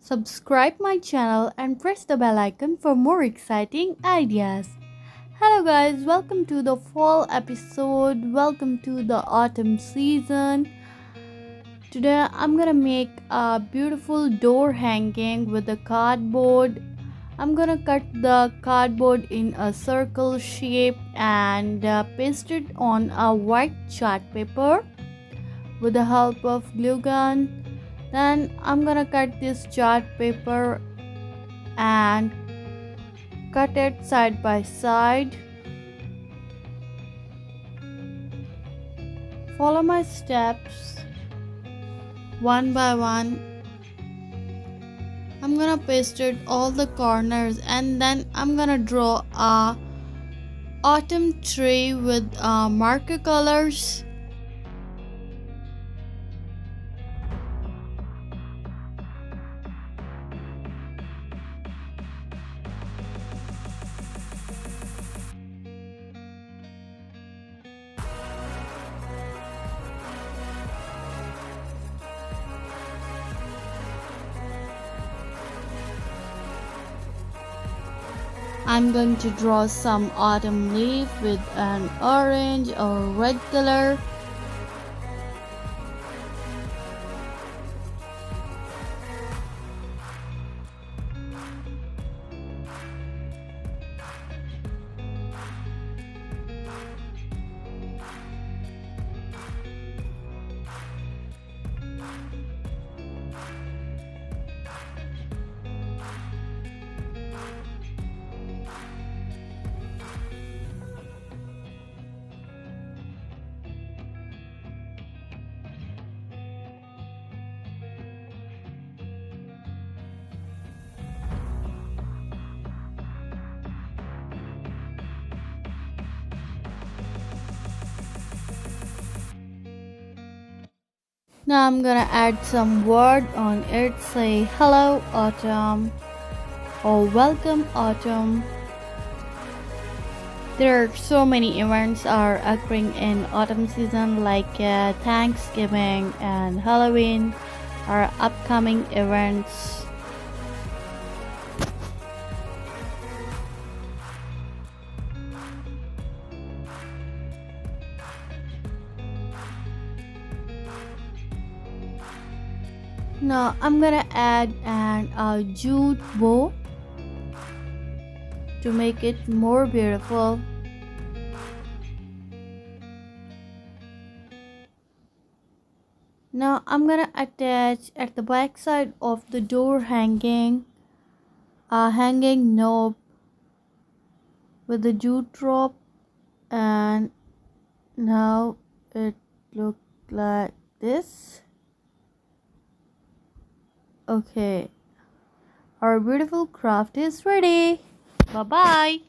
Subscribe my channel and press the bell icon for more exciting ideas. Hello guys, welcome to the fall episode. Welcome to the autumn season. Today I'm gonna make a beautiful door hanging with the cardboard. I'm gonna cut the cardboard in a circle shape and paste it on a white chart paper with the help of glue gun. Then I'm gonna cut this chart paper and cut it side by side. Follow my steps one by one. I'm gonna paste it all the corners and then I'm gonna draw a autumn tree with marker colors. I'm going to draw some autumn leaf with an orange or red color. Now I'm gonna add some word on it. Say hello autumn or welcome autumn. There are so many events are occurring in autumn season like Thanksgiving and Halloween are upcoming events. Now I'm gonna add a jute bow to make it more beautiful. Now I'm gonna attach at the back side of the door hanging a hanging knob with the jute rope, and now it looks like this. Okay, our beautiful craft is ready. Bye bye.